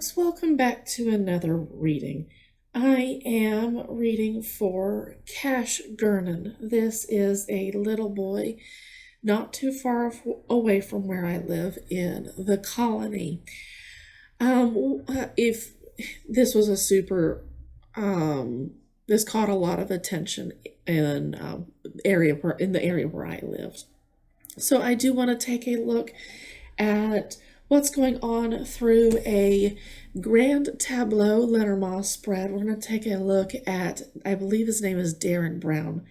folks, welcome back to another reading. I am reading for Cash Gernon. This is a little boy not too far away from where I live in the colony. If this was a super, this caught a lot of attention in the area where I lived. So I do want to take a look at what's going on through a Grand Tableau Lenormand spread. We're going to take a look at, I believe his name is Darriynn Brown,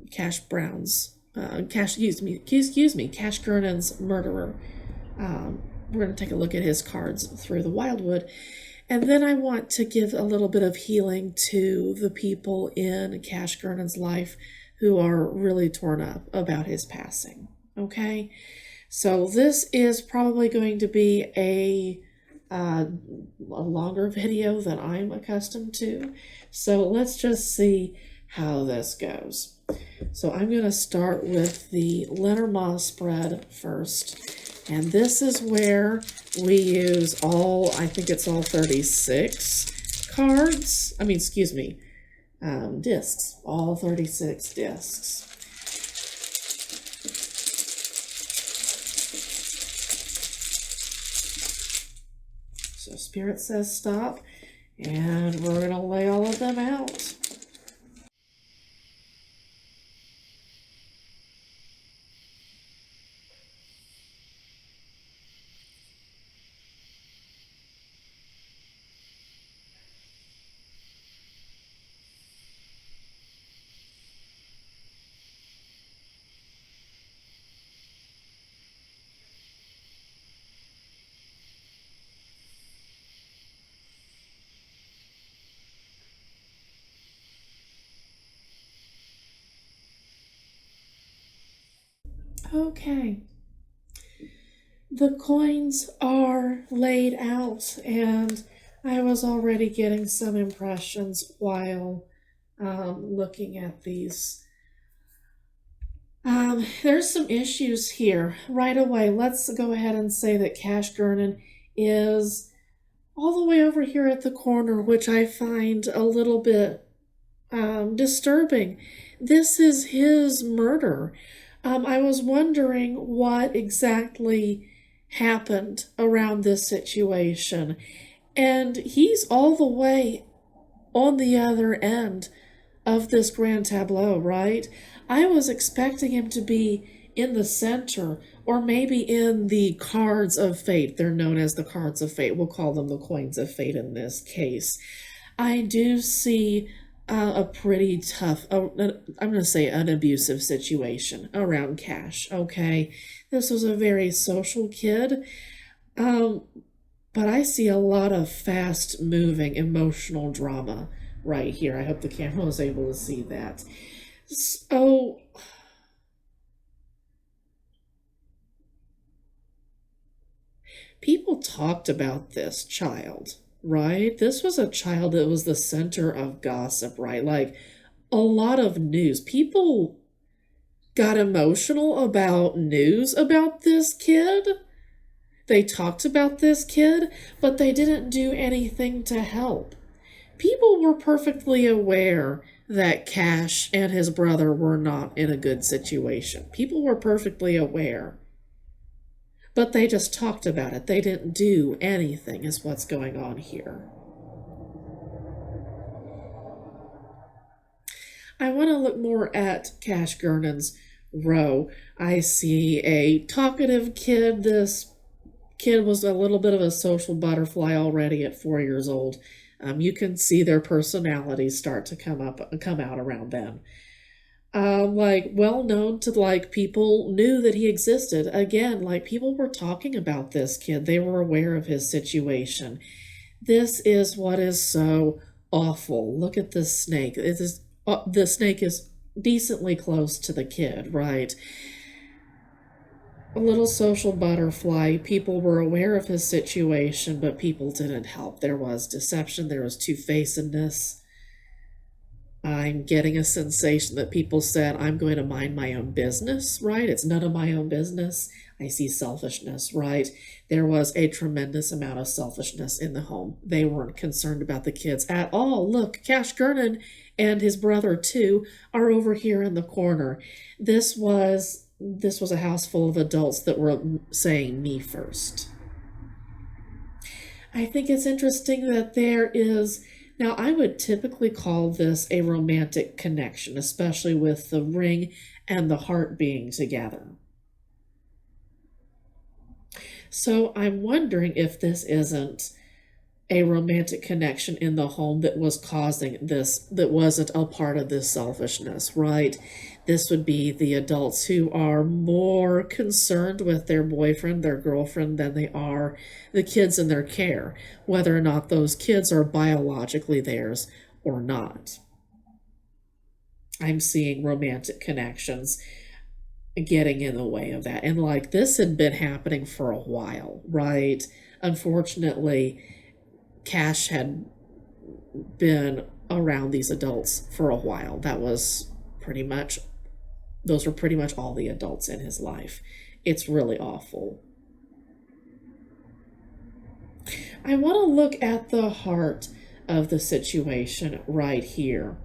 Cash Gernon's murderer. We're going to take a look at his cards through the Wildwood. And then I want to give a little bit of healing to the people in Cash Gernon's life who are really torn up about his passing. Okay? So this is probably going to be a longer video than I'm accustomed to. So let's just see how this goes. So I'm going to start with the Lenormand spread first. And this is where we use I think it's all 36 cards. Discs. All 36 discs. So Spirit says stop, and we're going to lay all of them out. Okay, the coins are laid out, and I was already getting some impressions while looking at these. There's some issues here. Right away, let's go ahead and say that Cash Gernon is all the way over here at the corner, which I find a little bit disturbing. This is his murder. I was wondering what exactly happened around this situation. And he's all the way on the other end of this Grand Tableau, right? I was expecting him to be in the center, or maybe in the cards of fate. They're known as the cards of fate. We'll call them the coins of fate in this case. I do see a pretty tough, I'm going to say an abusive situation around Cash, okay? This was a very social kid, but I see a lot of fast-moving emotional drama right here. I hope the camera was able to see that. So, people talked about this child, right? This was a child that was the center of gossip, right? Like a lot of news. People got emotional about news about this kid. They talked about this kid, but they didn't do anything to help. People were perfectly aware that Cash and his brother were not in a good situation. People were perfectly aware. But they just talked about it. They didn't do anything, is what's going on here. I want to look more at Cash Gernon's row. I see a talkative kid. This kid was a little bit of a social butterfly already at 4 years old. You can see their personalities start to come out around them. Well known to people knew that he existed. Again, people were talking about this kid. They were aware of his situation. This is what is so awful. Look at this snake. The snake is decently close to the kid, right? A little social butterfly. People were aware of his situation, but people didn't help. There was deception. There was two-facedness. I'm getting a sensation that people said, I'm going to mind my own business, right? It's none of my own business. I see selfishness, right? There was a tremendous amount of selfishness in the home. They weren't concerned about the kids at all. Look, Cash Gernon and his brother too are over here in the corner. This was a house full of adults that were saying me first. I think it's interesting that there is, now I would typically call this a romantic connection, especially with the ring and the heart being together. So I'm wondering if this isn't a romantic connection in the home that was causing this, that wasn't a part of this selfishness, right? This would be the adults who are more concerned with their boyfriend, their girlfriend, than they are the kids in their care, whether or not those kids are biologically theirs or not. I'm seeing romantic connections getting in the way of that. And like this had been happening for a while, right? Unfortunately, Cash had been around these adults for a while. Those were pretty much all the adults in his life. It's really awful. I want to look at the heart of the situation right here.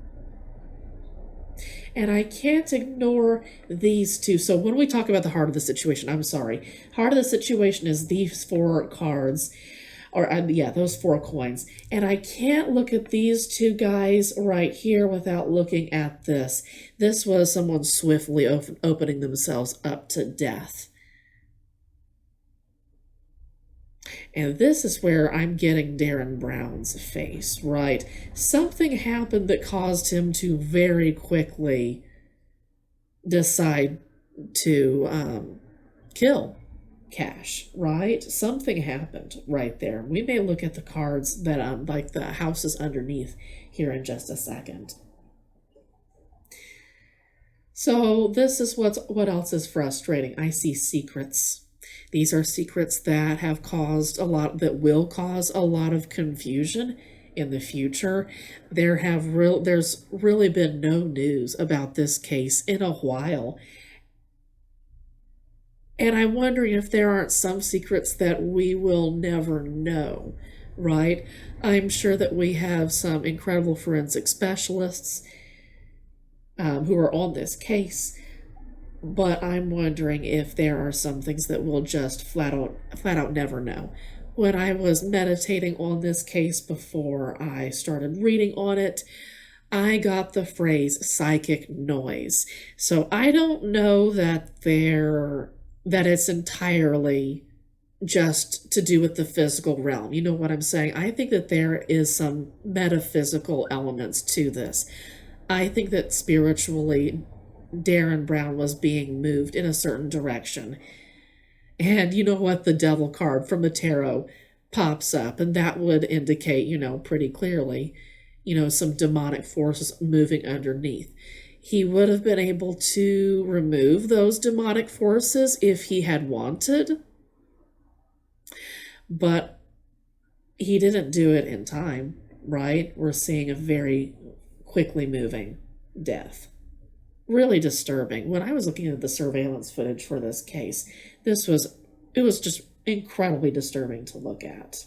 And I can't ignore these two. So when we talk about the heart of the situation, I'm sorry, heart of the situation is these four cards, or yeah, those 4 coins. And I can't look at these two guys right here without looking at this. This was someone swiftly opening themselves up to death. And this is where I'm getting Darriynn Brown's face, right? Something happened that caused him to very quickly decide to kill Cash, right? Something happened right there. We may look at the cards that like the houses underneath here in just a second. So this is what else is frustrating. I see secrets. These are secrets that have caused that will cause a lot of confusion in the future. There's really been no news about this case in a while. And I'm wondering if there aren't some secrets that we will never know, right? I'm sure that we have some incredible forensic specialists who are on this case, but I'm wondering if there are some things that we'll just flat out never know. When I was meditating on this case before I started reading on it, I got the phrase psychic noise. So I don't know that it's entirely just to do with the physical realm. You know what I'm saying? I think that there is some metaphysical elements to this. I think that spiritually, Darriynn Brown was being moved in a certain direction. And you know what? The devil card from the tarot pops up, and that would indicate, pretty clearly, some demonic forces moving underneath. He would have been able to remove those demonic forces if he had wanted, but he didn't do it in time, right? We're seeing a very quickly moving death. Really disturbing. When I was looking at the surveillance footage for this case, it was just incredibly disturbing to look at.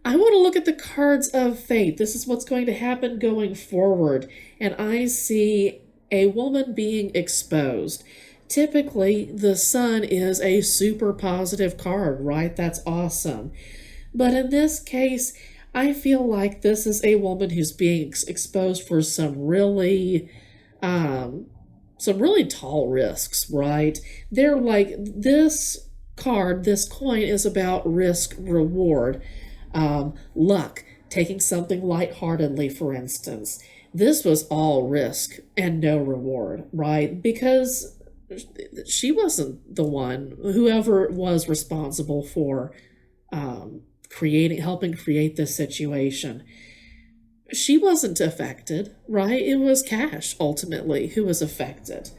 I want to look at the cards of fate. This is what's going to happen going forward. And I see a woman being exposed. Typically, the sun is a super positive card, right? That's awesome. But in this case, I feel like this is a woman who's being exposed for some really tall risks, right? They're like, this coin is about risk reward. Luck, taking something lightheartedly, for instance. This was all risk and no reward, right? Because she wasn't the one, whoever was responsible for helping create this situation. She wasn't affected, right? It was Cash, ultimately, who was affected.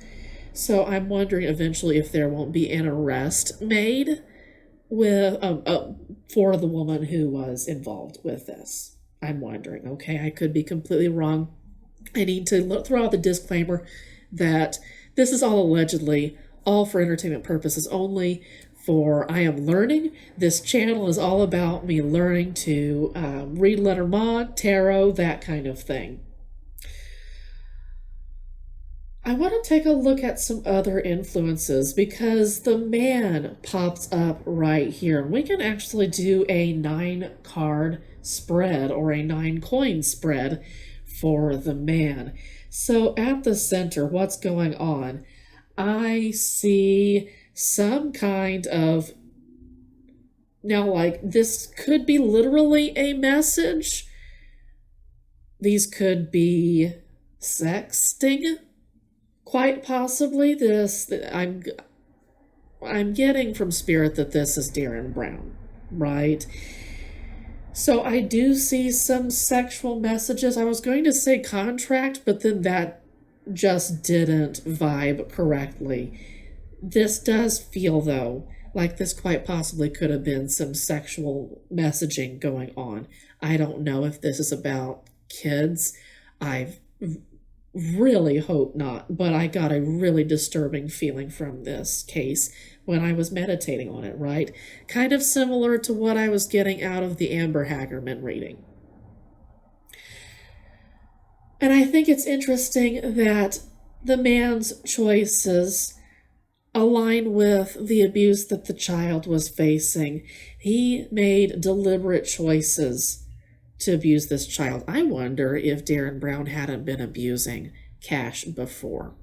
So I'm wondering eventually if there won't be an arrest made with for the woman who was involved with this. I'm wondering. Okay, I could be completely wrong. I need to throw out the disclaimer that this is all allegedly, all for entertainment purposes only. For I am learning. This channel is all about me learning to read Lenormand, tarot, that kind of thing. I want to take a look at some other influences because the man pops up right here. And we can actually do a 9-card spread or a 9-coin spread for the man. So at the center, what's going on? I see some kind of, now like this could be literally a message. These could be sexting. Quite possibly this, I'm getting from Spirit that this is Darriynn Brown, right? So I do see some sexual messages. I was going to say contract, but then that just didn't vibe correctly. This does feel, though, like this quite possibly could have been some sexual messaging going on. I don't know if this is about kids. I've really hope not, but I got a really disturbing feeling from this case when I was meditating on it, right? Kind of similar to what I was getting out of the Amber Hagerman reading. And I think it's interesting that the man's choices align with the abuse that the child was facing. He made deliberate choices to abuse this child. I wonder if Darriynn Brown hadn't been abusing Cash before.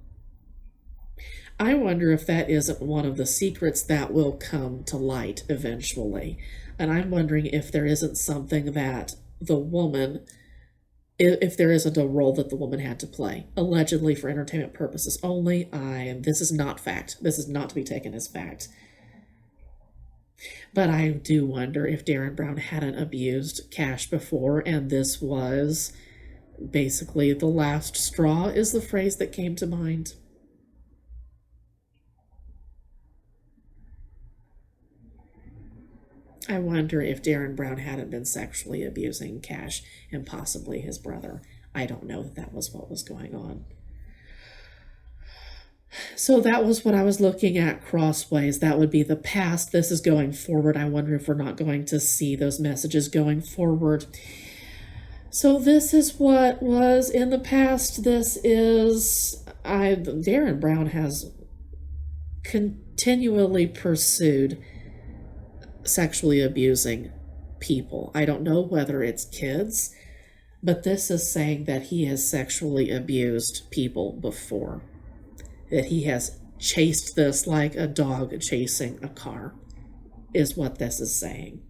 I wonder if that isn't one of the secrets that will come to light eventually. And I'm wondering if there isn't something that the woman, if there isn't a role that the woman had to play, allegedly for entertainment purposes only. This is not fact. This is not to be taken as fact. But I do wonder if Darriynn Brown hadn't abused Cash before, and this was basically the last straw, is the phrase that came to mind. I wonder if Darriynn Brown hadn't been sexually abusing Cash and possibly his brother. I don't know if that was what was going on. So that was what I was looking at crossways. That would be the past. This is going forward. I wonder if we're not going to see those messages going forward. So this is what was in the past. This is, Darriynn Brown has continually pursued sexually abusing people. I don't know whether it's kids, but this is saying that he has sexually abused people before. That he has chased this like a dog chasing a car, is what this is saying.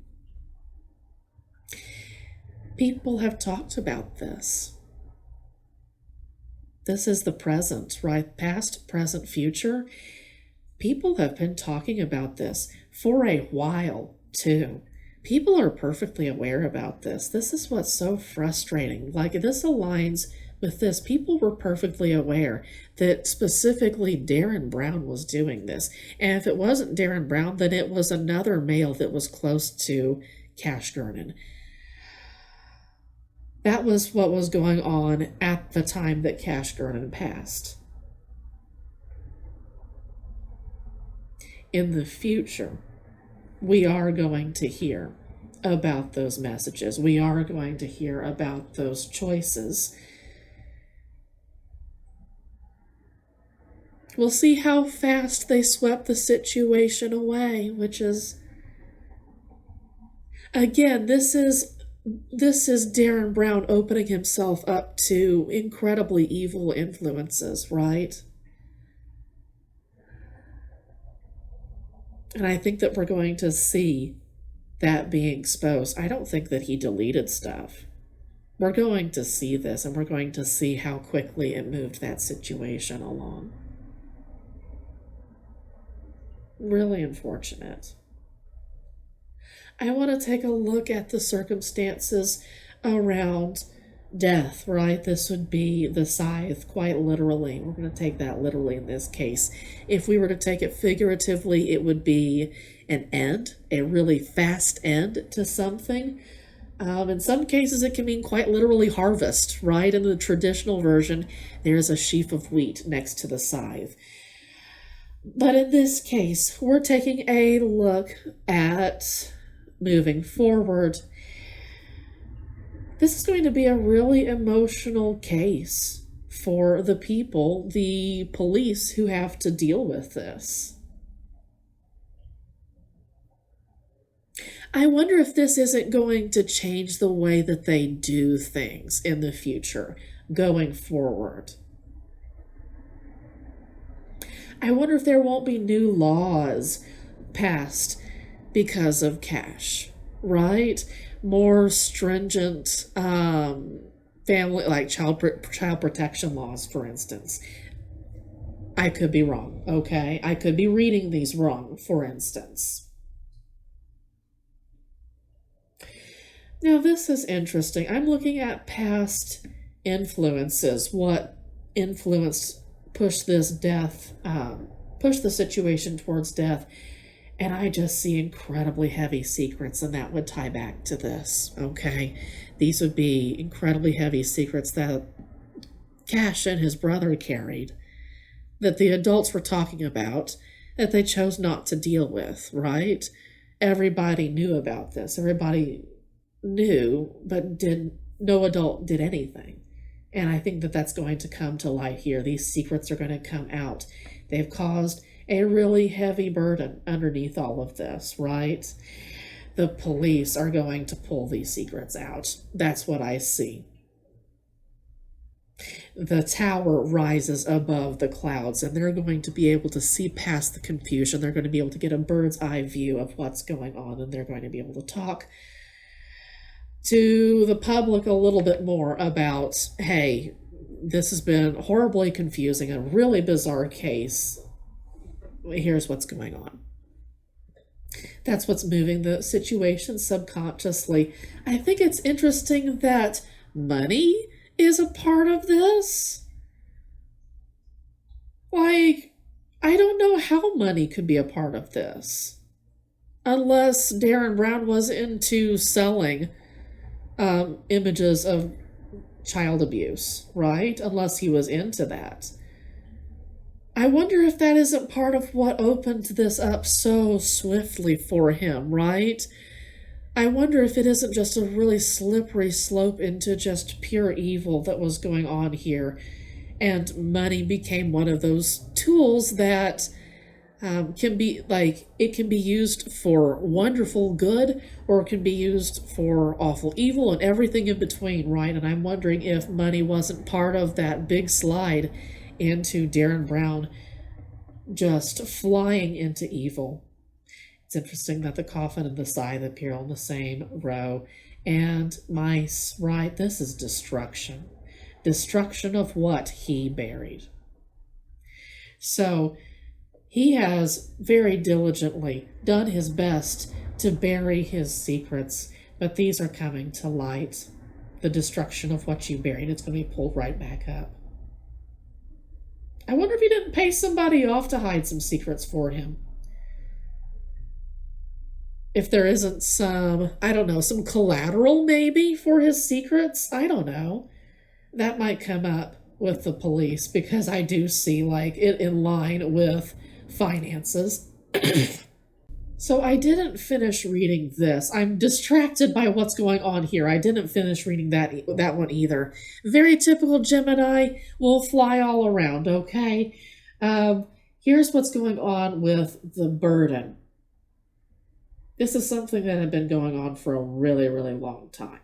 People have talked about this. This is the present, right? Past, present, future. People have been talking about this for a while, too. People are perfectly aware about this. This is what's so frustrating. Like, this aligns with this. People were perfectly aware that specifically Darriynn Brown was doing this. And if it wasn't Darriynn Brown, then it was another male that was close to Cash Gernon. That was what was going on at the time that Cash Gernon passed. In the future, we are going to hear about those messages. We are going to hear about those choices. We'll see how fast they swept the situation away, which is, again, this is Darriynn Brown opening himself up to incredibly evil influences, right? And I think that we're going to see that being exposed. I don't think that he deleted stuff. We're going to see this, and we're going to see how quickly it moved that situation along. Really unfortunate. I want to take a look at the circumstances around death, right? This would be the scythe, quite literally. We're going to take that literally in this case. If we were to take it figuratively, it would be an end, a really fast end to something. In some cases, it can mean quite literally harvest, right? In the traditional version, there's a sheaf of wheat next to the scythe. But in this case, we're taking a look at moving forward. This is going to be a really emotional case for the people, the police who have to deal with this. I wonder if this isn't going to change the way that they do things in the future, going forward. I wonder if there won't be new laws passed because of cash, right? More stringent family, like child protection laws, for instance. I could be wrong, okay? I could be reading these wrong, for instance. Now, this is interesting. I'm looking at past influences, what influenced, pushed this death, pushed the situation towards death, and I just see incredibly heavy secrets, and that would tie back to this, okay? These would be incredibly heavy secrets that Cash and his brother carried, that the adults were talking about, that they chose not to deal with, right? Everybody knew about this. Everybody knew, but no adult did anything. And I think that that's going to come to light here. These secrets are going to come out. They've caused a really heavy burden underneath all of this, right? The police are going to pull these secrets out. That's what I see. The tower rises above the clouds, and they're going to be able to see past the confusion. They're going to be able to get a bird's eye view of what's going on, and they're going to be able to talk to the public a little bit more about, hey, this has been horribly confusing, a really bizarre case. Here's what's going on. That's what's moving the situation subconsciously. I think it's interesting that money is a part of this. Like, I don't know how money could be a part of this. Unless Darriynn Brown was into selling images of child abuse, right? Unless he was into that. I wonder if that isn't part of what opened this up so swiftly for him, right? I wonder if it isn't just a really slippery slope into just pure evil that was going on here, and money became one of those tools that can be, like, it can be used for wonderful good, or it can be used for awful evil and everything in between, right? And I'm wondering if money wasn't part of that big slide into Darriynn Brown just flying into evil. It's interesting that the coffin and the scythe appear on the same row. And mice, right? This is destruction. Destruction of what he buried. So he has very diligently done his best to bury his secrets, but these are coming to light. The destruction of what you buried, it's going to be pulled right back up. I wonder if he didn't pay somebody off to hide some secrets for him. If there isn't some, I don't know, some collateral maybe for his secrets. I don't know. That might come up with the police, because I do see, like, it in line with finances. So I didn't finish reading this. I'm distracted by what's going on here. I didn't finish reading that one either. Very typical Gemini. Will fly all around, okay? Here's what's going on with the burden. This is something that had been going on for a really, really long time.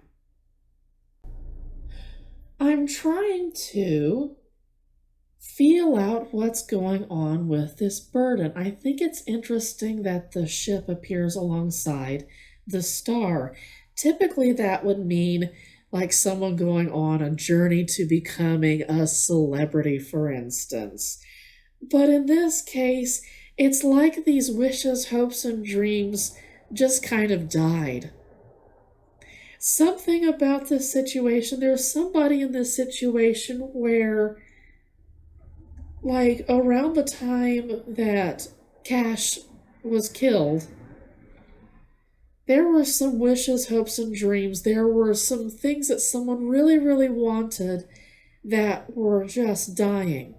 I'm trying to feel out what's going on with this burden. I think it's interesting that the ship appears alongside the star. Typically, that would mean like someone going on a journey to becoming a celebrity, for instance. But in this case, it's like these wishes, hopes, and dreams just kind of died. Something about this situation, there's somebody in this situation where, like, around the time that Cash was killed, there were some wishes, hopes, and dreams. There were some things that someone really, really wanted that were just dying.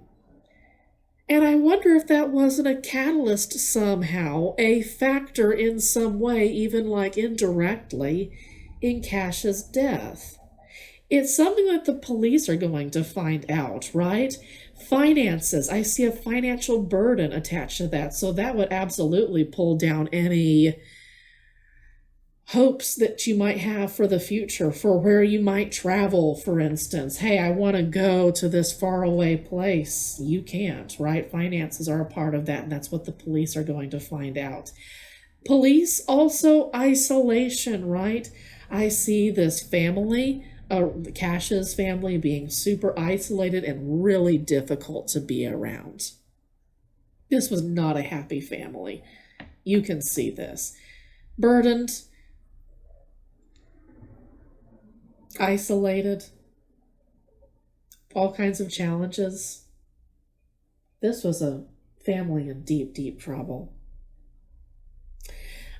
And I wonder if that wasn't a catalyst somehow, a factor in some way, even like indirectly, in Cash's death. It's something that the police are going to find out, right? Finances. I see a financial burden attached to that, so that would absolutely pull down any hopes that you might have for the future, for where you might travel, for instance. Hey, I want to go to this faraway place. You can't, right? Finances are a part of that, and that's what the police are going to find out. Police, also isolation, right? I see this family, Cash's family, being super isolated and really difficult to be around. This was not a happy family. You can see this. Burdened, isolated, all kinds of challenges. This was a family in deep, deep trouble.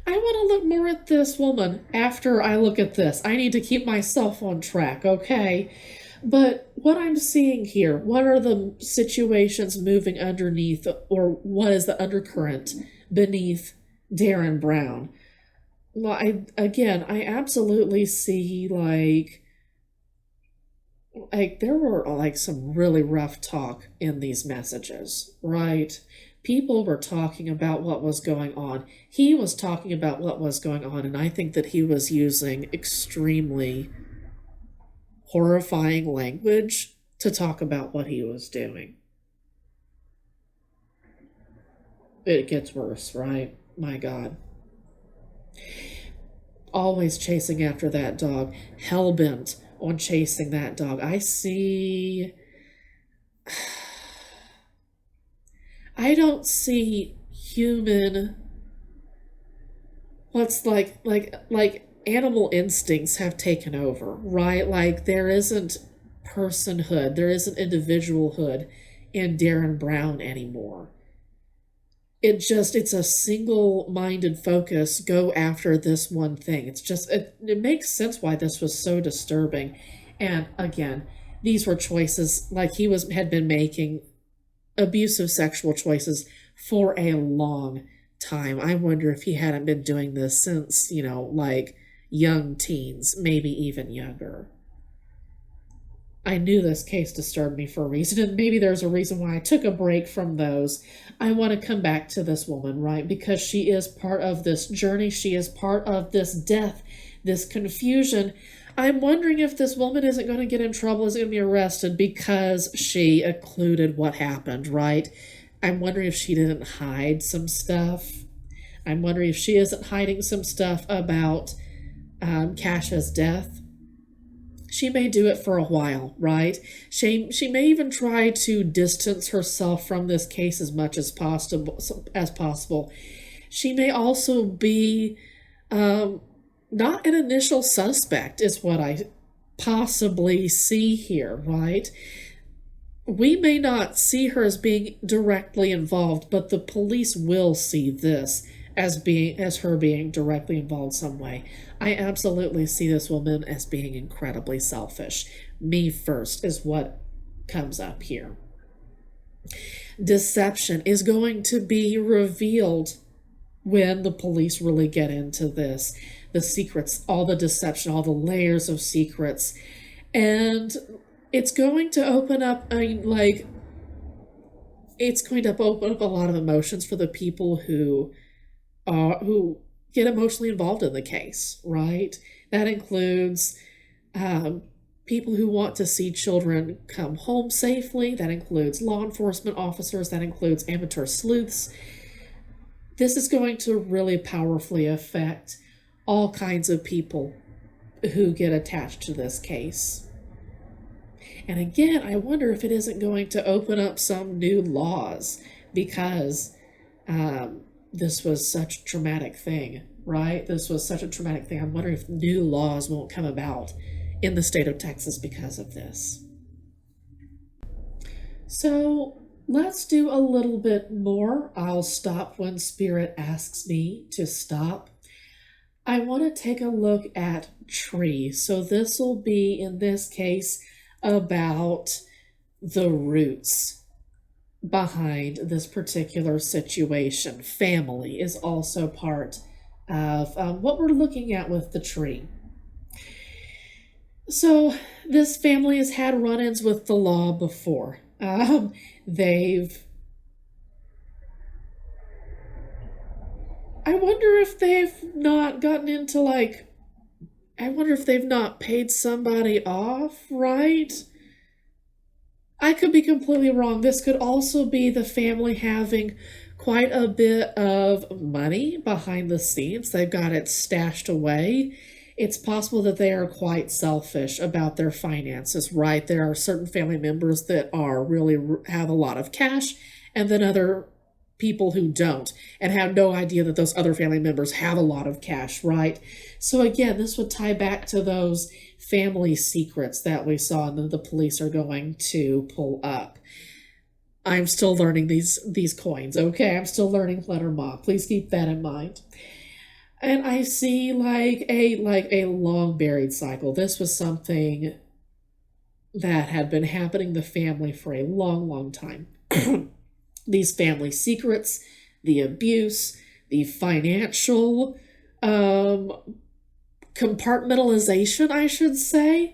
I want to look more at this woman after I look at this. I need to keep myself on track, okay? But what I'm seeing here, what are the situations moving underneath, or what is the undercurrent beneath Darriynn Brown? Well, I absolutely see like there were like some really rough talk in these messages, right? People were talking about what was going on. He was talking about what was going on, and I think that he was using extremely horrifying language to talk about what he was doing. It gets worse, right? My God. Always chasing after that dog, hell-bent on chasing that dog. I don't see human, what's like animal instincts have taken over, right? Like there isn't personhood, there isn't individualhood in Darriynn Brown anymore. It's a single-minded focus, go after this one thing. It makes sense why this was so disturbing. And again, these were choices like had been making abusive sexual choices for a long time. I wonder if he hadn't been doing this since, like young teens, maybe even younger. I knew this case disturbed me for a reason, and maybe there's a reason why I took a break from those. I want to come back to this woman, right? Because she is part of this journey. She is part of this death, this confusion. I'm wondering if this woman isn't going to get in trouble, isn't going to be arrested because she occluded what happened, right? I'm wondering if she didn't hide some stuff. I'm wondering if she isn't hiding some stuff about Cash's death. She may do it for a while, right? She may even try to distance herself from this case as much as possible. She may also be not an initial suspect, is what I possibly see here, right? We may not see her as being directly involved, but the police will see this as her being directly involved some way. I absolutely see this woman as being incredibly selfish. Me first is what comes up here. Deception is going to be revealed when the police really get into this. The secrets, all the deception, all the layers of secrets. And it's going to open up, it's going to open up a lot of emotions for the people who get emotionally involved in the case, right? That includes people who want to see children come home safely. That includes law enforcement officers. That includes amateur sleuths. This is going to really powerfully affect all kinds of people who get attached to this case. And again, I wonder if it isn't going to open up some new laws because this was such a traumatic thing, right? This was such a traumatic thing. I'm wondering if new laws won't come about in the state of Texas because of this. So let's do a little bit more. I'll stop when Spirit asks me to stop. I want to take a look at tree. So this will be, in this case, about the roots. behind this particular situation. Family is also part of what we're looking at with the tree. So, this family has had run ins with the law before. They've. I wonder if they've not gotten into I wonder if they've not paid somebody off, right? I could be completely wrong. This could also be the family having quite a bit of money behind the scenes. They've got it stashed away. It's possible that they are quite selfish about their finances, right? There are certain family members that are really have a lot of cash, and then other people who don't and have no idea that those other family members have a lot of cash, right? So again, this would tie back to those family secrets that we saw and that the police are going to pull up. I'm still learning these coins, okay? I'm still learning Lenormand. Please keep that in mind. And I see a long buried cycle. This was something that had been happening in the family for a long, long time. These family secrets, the abuse, the financial compartmentalization, I should say.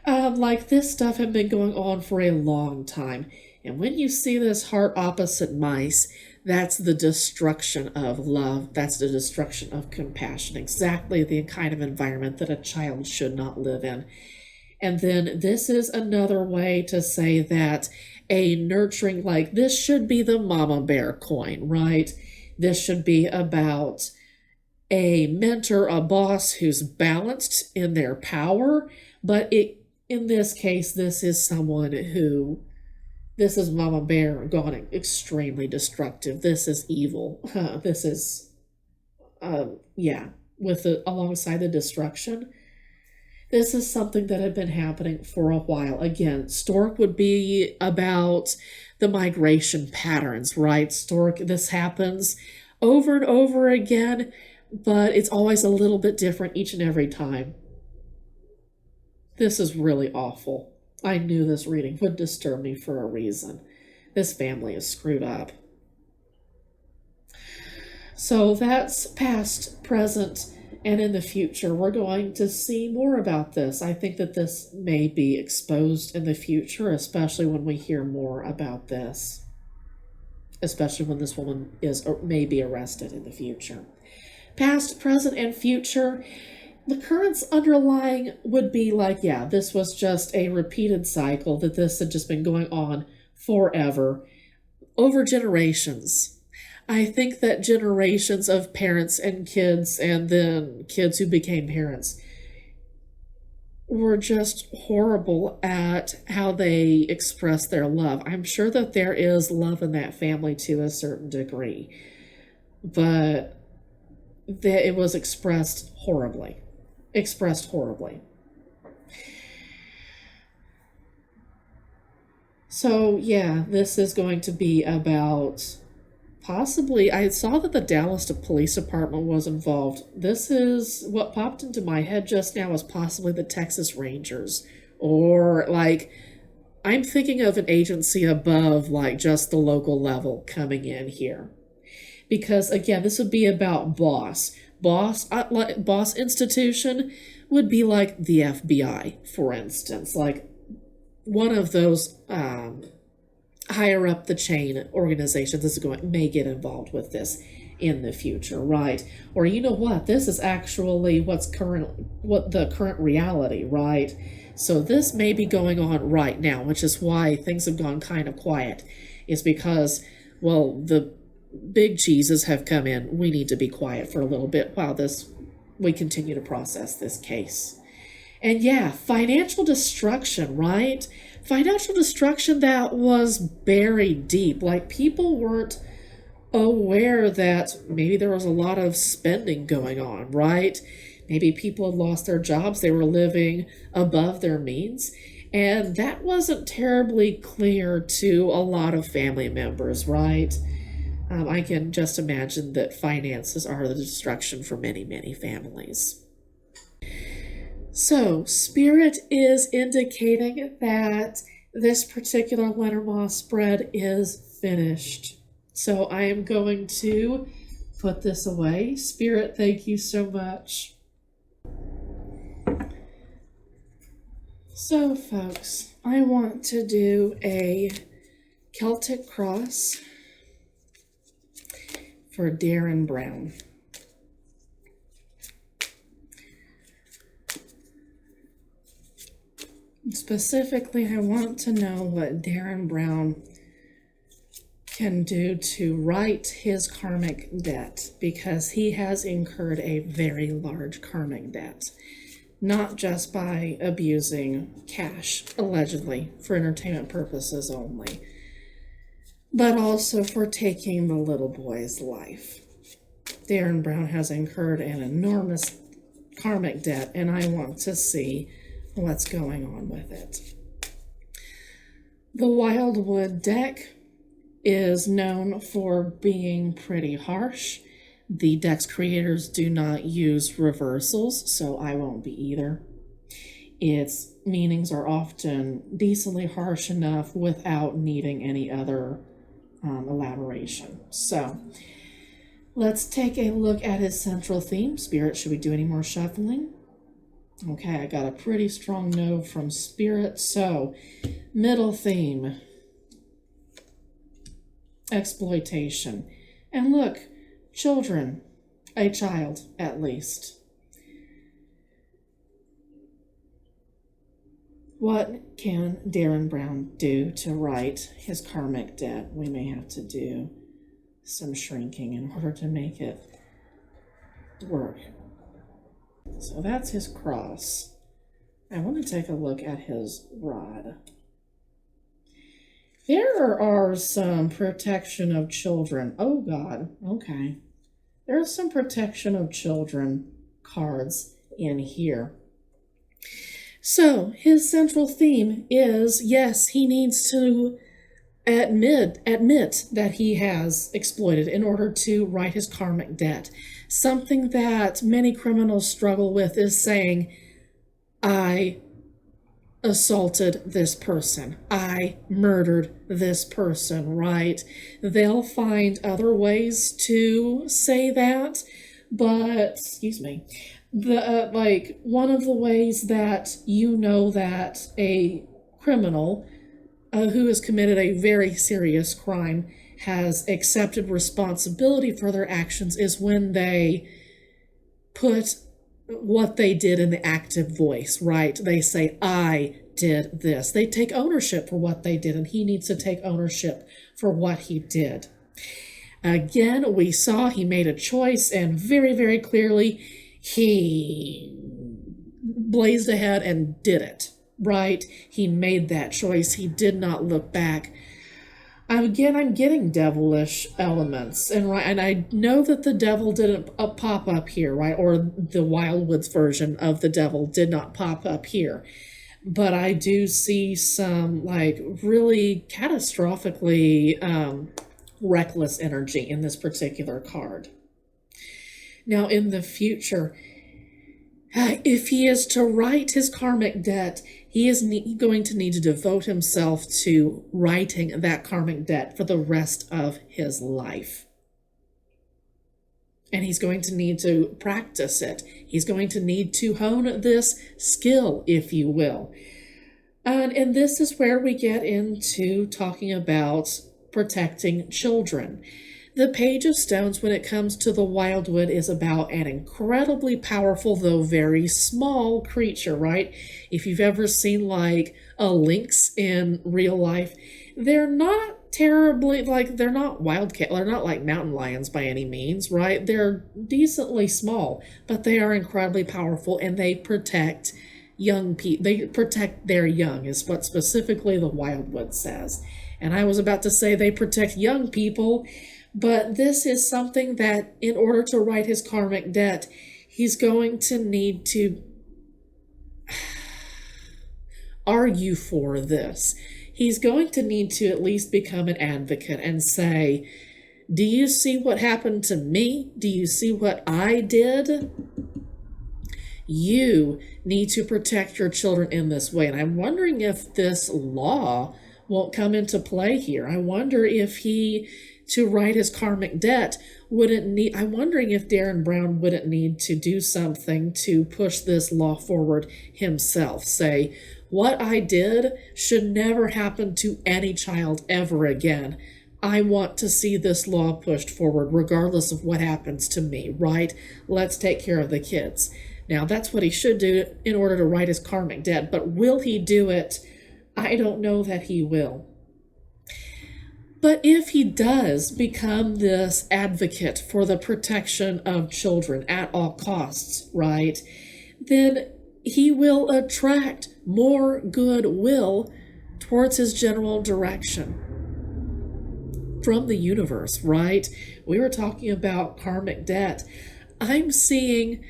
This stuff had been going on for a long time. And when you see this heart opposite mice, that's the destruction of love. That's the destruction of compassion. Exactly the kind of environment that a child should not live in. And then this is another way to say that a nurturing, this should be the mama bear coin, right? This should be about a mentor, a boss who's balanced in their power. But in this case, this is someone who, this is mama bear gone extremely destructive. This is evil. This is, alongside the destruction. This is something that had been happening for a while. Again, Stork would be about the migration patterns, right? Stork, this happens over and over again, but it's always a little bit different each and every time. This is really awful. I knew this reading would disturb me for a reason. This family is screwed up. So that's past, present, and in the future. We're going to see more about this. I think that this may be exposed in the future, especially when we hear more about this. Especially when this woman is or may be arrested in the future. Past, present, and future. The currents underlying would be this was just a repeated cycle, that this had just been going on forever, over generations. I think that generations of parents and kids, and then kids who became parents, were just horrible at how they express their love. I'm sure that there is love in that family to a certain degree, but that it was expressed horribly. So yeah, this is going to be about possibly, I saw that the Dallas Police Department was involved. This is what popped into my head just now, as possibly the Texas Rangers, or I'm thinking of an agency above just the local level coming in here. Because again, this would be about boss institution would be like the FBI, for instance, one of those higher up the chain organizations may get involved with this in the future, right? Or you know what, this is actually what the current reality, right? So this may be going on right now, which is why things have gone kind of quiet, is because, well, the big cheeses have come in. We need to be quiet for a little bit while we continue to process this case. And yeah, financial destruction, right? Financial destruction that was buried deep. People weren't aware that maybe there was a lot of spending going on, right? Maybe people had lost their jobs. They were living above their means. And that wasn't terribly clear to a lot of family members, right? I can just imagine that finances are the destruction for many, many families. So, Spirit is indicating that this particular Lenormand spread is finished. So I am going to put this away. Spirit, thank you so much. So, folks, I want to do a Celtic Cross for Darriynn Brown. Specifically, I want to know what Darriynn Brown can do to right his karmic debt, because he has incurred a very large karmic debt, not just by abusing cash, allegedly, for entertainment purposes only, but also for taking the little boy's life. Darriynn Brown has incurred an enormous karmic debt, and I want to see what's going on with it. The Wildwood deck is known for being pretty harsh. The deck's creators do not use reversals, so I won't be either. Its meanings are often decently harsh enough without needing any other elaboration. So let's take a look at his central theme. Spirit, should we do any more shuffling? Okay, I got a pretty strong no from Spirit. So, middle theme, exploitation. And look, children, a child at least. What can Darriynn Brown do to right his karmic debt? We may have to do some shrinking in order to make it work. So that's his cross. I want to take a look at his rod. There are some protection of children. Oh God, okay. There are some protection of children cards in here. So his central theme is, yes, he needs to admit that he has exploited in order to right his karmic debt. Something that many criminals struggle with is saying, I assaulted this person. I murdered this person, right? They'll find other ways to say that, but, excuse me, one of the ways that you know that a criminal who has committed a very serious crime has accepted responsibility for their actions is when they put what they did in the active voice, right? They say, I did this. They take ownership for what they did, and he needs to take ownership for what he did. Again, we saw he made a choice, and very, very clearly, he blazed ahead and did it, right? He made that choice. He did not look back. Again, I'm getting devilish elements, and I know that the devil didn't pop up here, right? Or the Wildwoods version of the devil did not pop up here. But I do see some, really catastrophically reckless energy in this particular card. Now, in the future, if he is to right his karmic debt, he is going to need to devote himself to righting that karmic debt for the rest of his life. And he's going to need to practice it. He's going to need to hone this skill, if you will. And this is where we get into talking about protecting children. The Page of Stones, when it comes to the Wildwood, is about an incredibly powerful, though very small creature, right? If you've ever seen, a lynx in real life, they're not terribly, they're not wildcat, they're not like mountain lions by any means, right? They're decently small, but they are incredibly powerful, and they protect young people. They protect their young, is what specifically the Wildwood says. And I was about to say they protect young people, but this is something that, in order to right his karmic debt, he's going to need to argue for this. He's going to need to at least become an advocate and say, do you see what happened to me? Do you see what I did? You need to protect your children in this way. And I'm wondering if this law won't come into play here. I wonder if he, to write his karmic debt, I'm wondering if Darriynn Brown wouldn't need to do something to push this law forward himself. Say, what I did should never happen to any child ever again. I want to see this law pushed forward regardless of what happens to me, right? Let's take care of the kids. Now, that's what he should do in order to write his karmic debt, but will he do it? I don't know that he will. But if he does become this advocate for the protection of children at all costs, right, then he will attract more goodwill towards his general direction from the universe, right? We were talking about karmic debt. I'm seeing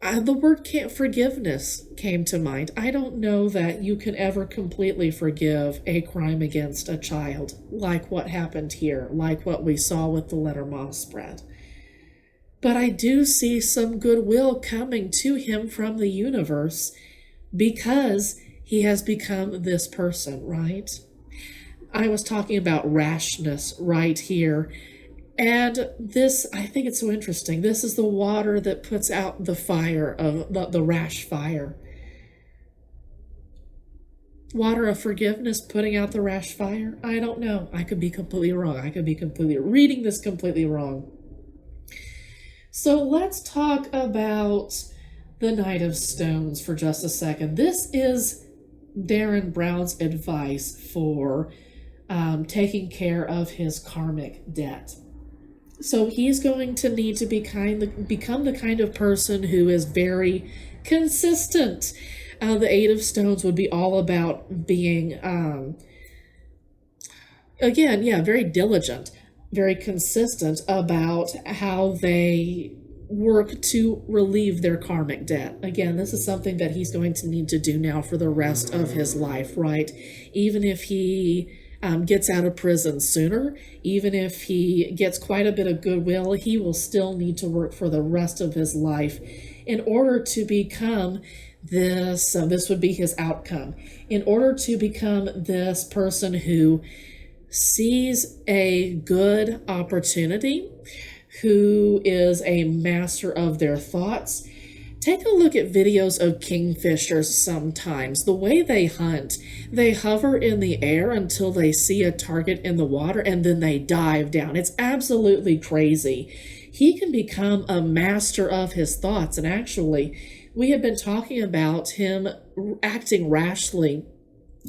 the word forgiveness came to mind. I don't know that you can ever completely forgive a crime against a child, like what happened here, like what we saw with the Lenormand spread. But I do see some goodwill coming to him from the universe because he has become this person, right? I was talking about rashness right here. And this, I think it's so interesting. This is the water that puts out the fire of the rash fire. Water of forgiveness putting out the rash fire? I don't know. I could be completely wrong. I could be completely reading this completely wrong. So let's talk about the Knight of Stones for just a second. This is Darriynn Brown's advice for taking care of his karmic debt. So he's going to need to become the kind of person who is very consistent. The Eight of Stones would be all about being, very diligent, very consistent about how they work to relieve their karmic debt. Again, this is something that he's going to need to do now for the rest of his life, right? Even if he gets out of prison sooner, even if he gets quite a bit of goodwill, he will still need to work for the rest of his life in order to become this, this would be his outcome, in order to become this person who sees a good opportunity, who is a master of their thoughts. Take a look at videos of kingfishers sometimes. The way they hunt, they hover in the air until they see a target in the water and then they dive down. It's absolutely crazy. He can become a master of his thoughts. And actually, we have been talking about him acting rashly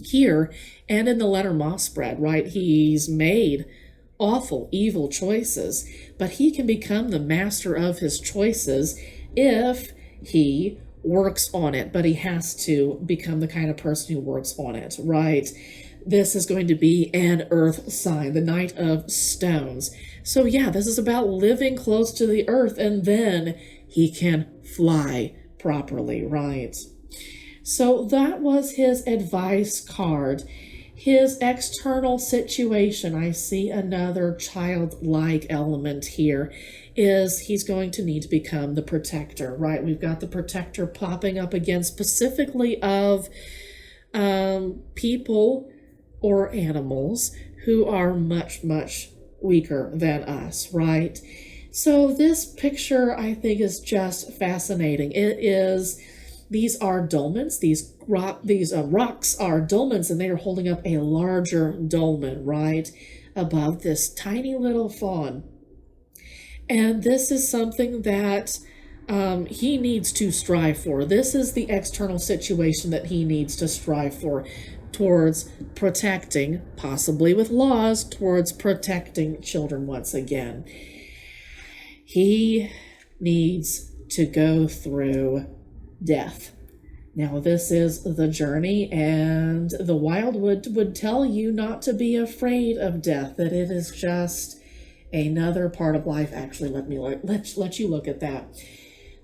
here and in the Lenormand spread, right? He's made awful, evil choices, but he can become the master of his choices if he works on it, but he has to become the kind of person who works on it, right? This is going to be an earth sign, the Knight of Stones. So yeah, this is about living close to the earth, and then he can fly properly, right? So that was his advice card. His external situation, I see another childlike element here, is he's going to need to become the protector, right? We've got the protector popping up again, specifically of people or animals who are much, much weaker than us, right? So this picture, I think, is just fascinating. These are dolmens. These rocks are dolmens, and they are holding up a larger dolmen right above this tiny little fawn. And this is something that he needs to strive for. This is the external situation that he needs to strive for towards protecting, possibly with laws, towards protecting children once again. He needs to go through death. Now, this is the journey, and the Wildwood would tell you not to be afraid of death, that it is just another part of life. Actually, let you look at that.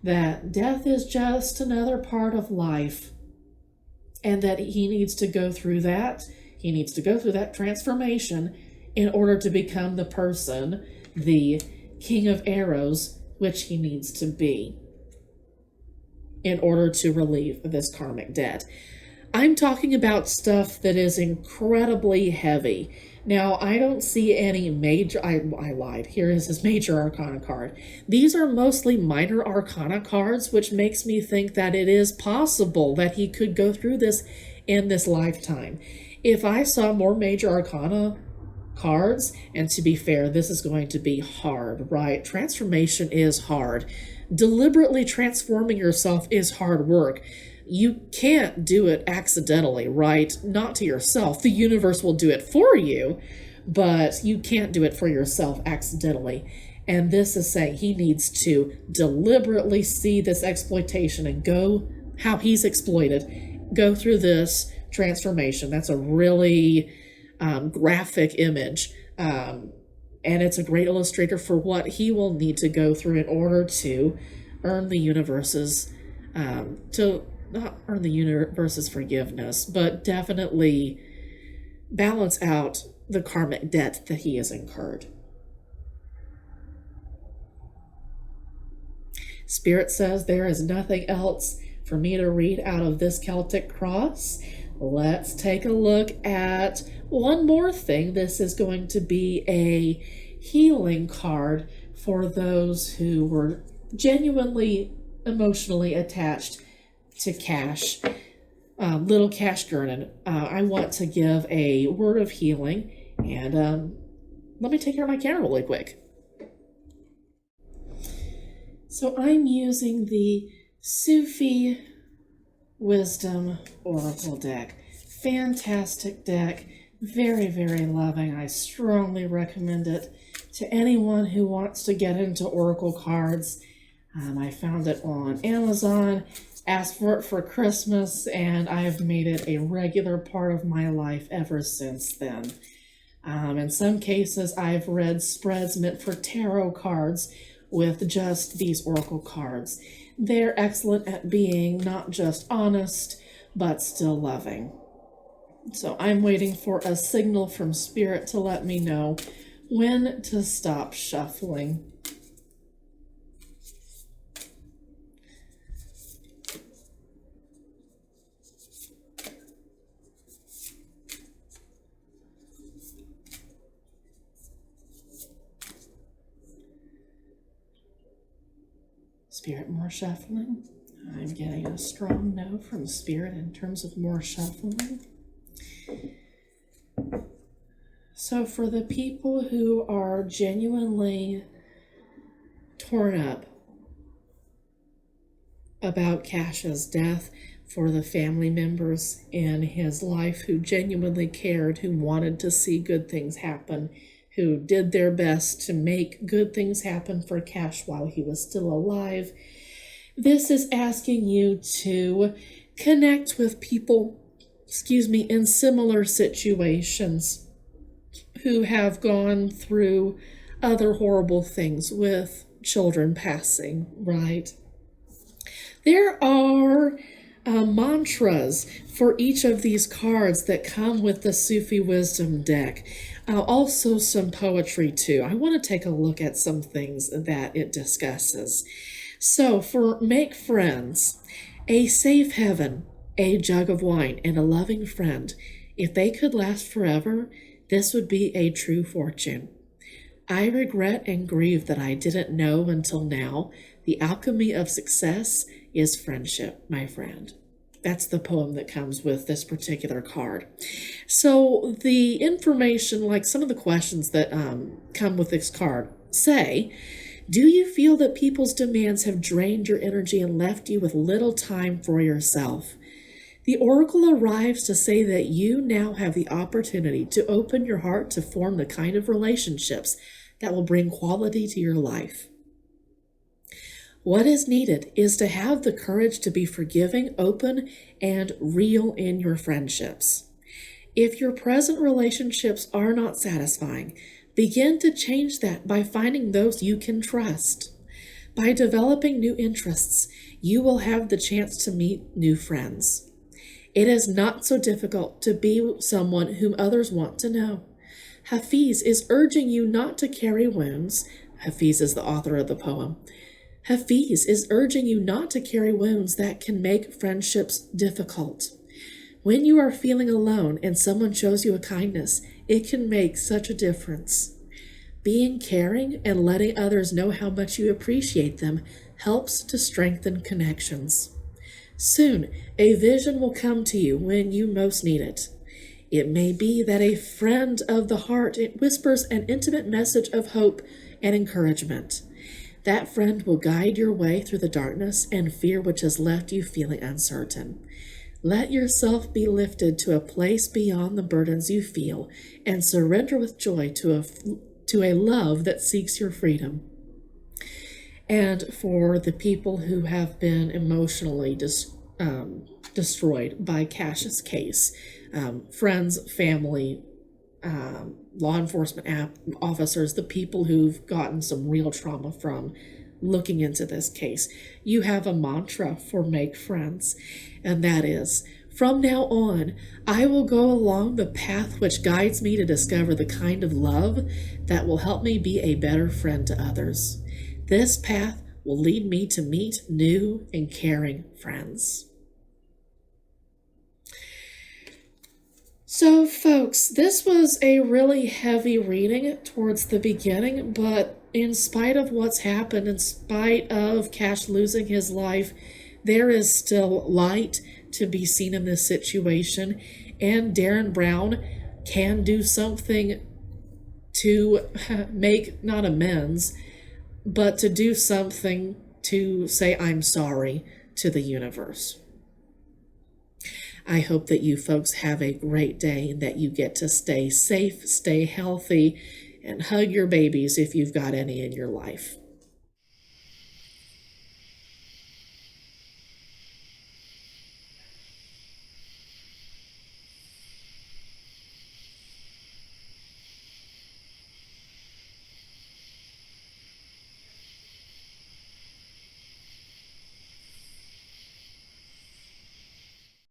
That death is just another part of life, and that he needs to go through that. He needs to go through that transformation in order to become the person, the King of Arrows, which he needs to be. in order to relieve this karmic debt. I'm talking about stuff that is incredibly heavy. Now, I don't see any major, I lied. Here is his major arcana card. These are mostly minor arcana cards, which makes me think that it is possible that he could go through this in this lifetime. If I saw more major arcana cards, and to be fair, this is going to be hard, right? Transformation is hard. Deliberately transforming yourself is hard work. You can't do it accidentally, right? Not to yourself. The universe will do it for you, but you can't do it for yourself accidentally. And this is saying he needs to deliberately see this exploitation and go how he's exploited, go through this transformation. That's a really graphic image. And it's a great illustrator for what he will need to go through in order to earn the universe's, not earn the universe's forgiveness, but definitely balance out the karmic debt that he has incurred. Spirit says there is nothing else for me to read out of this Celtic cross. Let's take a look at one more thing. This is going to be a healing card for those who were genuinely emotionally attached to Cash, little Cash Gernon. I want to give a word of healing, and let me take care of my camera really quick. So I'm using the Sufi Wisdom Oracle deck. Fantastic deck. Very, very loving. I strongly recommend it to anyone who wants to get into Oracle cards. I found it on Amazon, asked for it for Christmas, and I have made it a regular part of my life ever since then. In some cases, I've read spreads meant for tarot cards with just these Oracle cards. They're excellent at being not just honest, but still loving. So I'm waiting for a signal from Spirit to let me know when to stop shuffling. Spirit, more shuffling. I'm getting a strong no from Spirit in terms of more shuffling. So for the people who are genuinely torn up about Cash's death, for the family members in his life who genuinely cared, who wanted to see good things happen, who did their best to make good things happen for Cash while he was still alive, this is asking you to connect with people, in similar situations who have gone through other horrible things with children passing, right? There are mantras for each of these cards that come with the Sufi Wisdom deck. Also some poetry too. I want to take a look at some things that it discusses. So for make friends, a safe heaven, a jug of wine, and a loving friend. If they could last forever, this would be a true fortune. I regret and grieve that I didn't know until now. The alchemy of success is friendship, my friend. That's the poem that comes with this particular card. So the information, like some of the questions that come with this card say, do you feel that people's demands have drained your energy and left you with little time for yourself? The oracle arrives to say that you now have the opportunity to open your heart to form the kind of relationships that will bring quality to your life. What is needed is to have the courage to be forgiving, open, and real in your friendships. If your present relationships are not satisfying, begin to change that by finding those you can trust. By developing new interests, you will have the chance to meet new friends. It is not so difficult to be someone whom others want to know. Hafiz is urging you not to carry wounds. Hafiz is the author of the poem. Hafiz is urging you not to carry wounds that can make friendships difficult. When you are feeling alone and someone shows you a kindness, it can make such a difference. Being caring and letting others know how much you appreciate them helps to strengthen connections. Soon, a vision will come to you when you most need it. It may be that a friend of the heart whispers an intimate message of hope and encouragement. That friend will guide your way through the darkness and fear which has left you feeling uncertain. Let yourself be lifted to a place beyond the burdens you feel and surrender with joy to a love that seeks your freedom. And for the people who have been emotionally destroyed by Cash's case, friends, family, law enforcement officers, the people who've gotten some real trauma from looking into this case, you have a mantra for Make Friends, and that is, from now on, I will go along the path which guides me to discover the kind of love that will help me be a better friend to others. This path will lead me to meet new and caring friends. So, folks, this was a really heavy reading towards the beginning, but in spite of what's happened, in spite of Cash losing his life, there is still light to be seen in this situation, and Darriynn Brown can do something to make, not amends, but to do something to say I'm sorry to the universe. I hope that you folks have a great day and that you get to stay safe, stay healthy, and hug your babies if you've got any in your life.